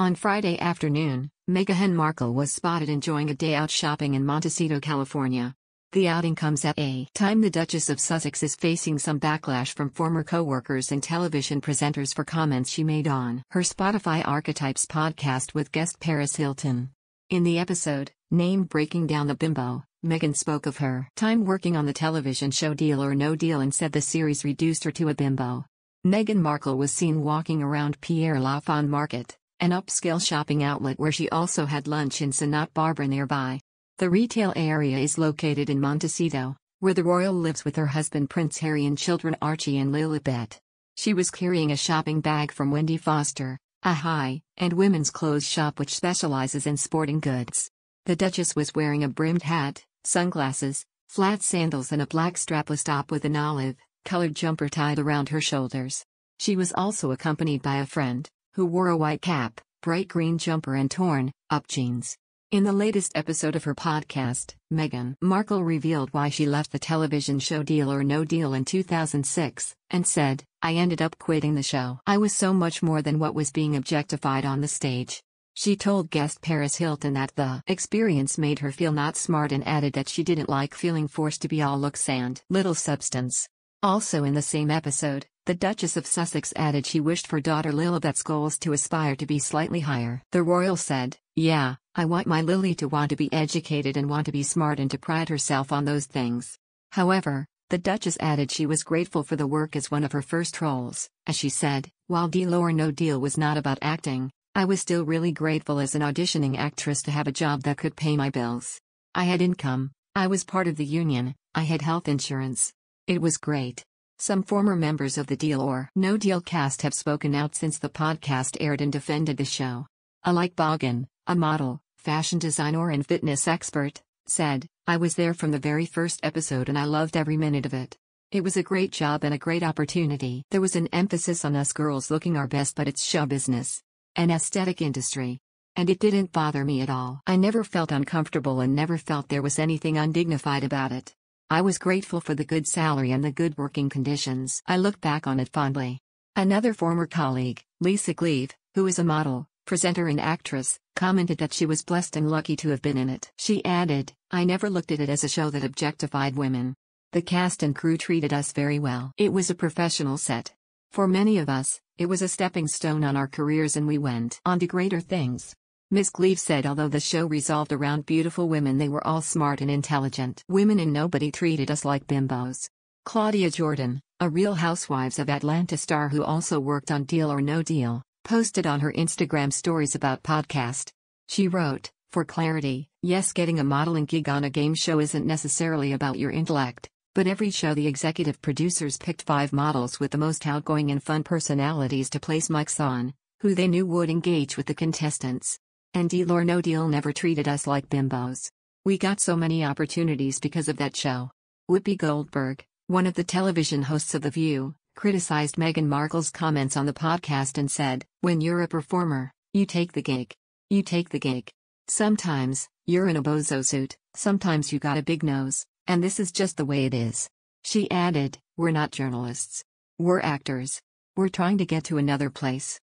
On Friday afternoon, Megahan Markle was spotted enjoying a day out shopping in Montecito, California. The outing comes at a time the Duchess of Sussex is facing some backlash from former coworkers and television presenters for comments she made on her Spotify Archetypes podcast with guest Paris Hilton. In the episode, named Breaking Down the Bimbo, Meghan spoke of her time working on the television show Deal or No Deal and said the series reduced her to a bimbo. Meghan Markle was seen walking around Pierre Lafond Market, an upscale shopping outlet where she also had lunch in Santa Barbara nearby. The retail area is located in Montecito, where the royal lives with her husband Prince Harry and children Archie and Lilibet. She was carrying a shopping bag from Wendy Foster, a high-end women's clothes shop which specializes in sporting goods. The Duchess was wearing a brimmed hat, sunglasses, flat sandals and a black strapless top with an olive-colored jumper tied around her shoulders. She was also accompanied by a friend, who wore a white cap, bright green jumper and torn-up jeans. In the latest episode of her podcast, Meghan Markle revealed why she left the television show Deal or No Deal in 2006, and said, "I ended up quitting the show. I was so much more than what was being objectified on the stage." She told guest Paris Hilton that the experience made her feel not smart and added that she didn't like feeling forced to be all looks and little substance. Also in the same episode, the Duchess of Sussex added she wished for daughter Lilibet's goals to aspire to be slightly higher. The royal said, "Yeah, I want my Lily to want to be educated and want to be smart and to pride herself on those things." However, the Duchess added she was grateful for the work as one of her first roles, as she said, "While Deal or No Deal was not about acting, I was still really grateful as an auditioning actress to have a job that could pay my bills. I had income, I was part of the union, I had health insurance. It was great." Some former members of the Deal or No Deal cast have spoken out since the podcast aired and defended the show. Alike Bogan, a model, fashion designer and fitness expert, said, "I was there from the very first episode and I loved every minute of it. It was a great job and a great opportunity. There was an emphasis on us girls looking our best, but it's show business. An aesthetic industry. And it didn't bother me at all. I never felt uncomfortable and never felt there was anything undignified about it. I was grateful for the good salary and the good working conditions. I look back on it fondly." Another former colleague, Lisa Cleave, who is a model, presenter and actress, commented that she was blessed and lucky to have been in it. She added, "I never looked at it as a show that objectified women. The cast and crew treated us very well. It was a professional set. For many of us, it was a stepping stone on our careers and we went on to greater things." Ms. Cleave said although the show revolved around beautiful women, they were all smart and intelligent women and nobody treated us like bimbos. Claudia Jordan, a Real Housewives of Atlanta star who also worked on Deal or No Deal, posted on her Instagram stories about podcast. She wrote, "For clarity, yes, getting a modeling gig on a game show isn't necessarily about your intellect, but every show the executive producers picked 5 models with the most outgoing and fun personalities to place mics on, who they knew would engage with the contestants. And Deal or No Deal never treated us like bimbos. We got so many opportunities because of that show." Whoopi Goldberg, one of the television hosts of The View, criticized Meghan Markle's comments on the podcast and said, "When you're a performer, you take the gig. You take the gig. Sometimes, you're in a bozo suit, sometimes you got a big nose, and this is just the way it is." She added, "We're not journalists. We're actors. We're trying to get to another place."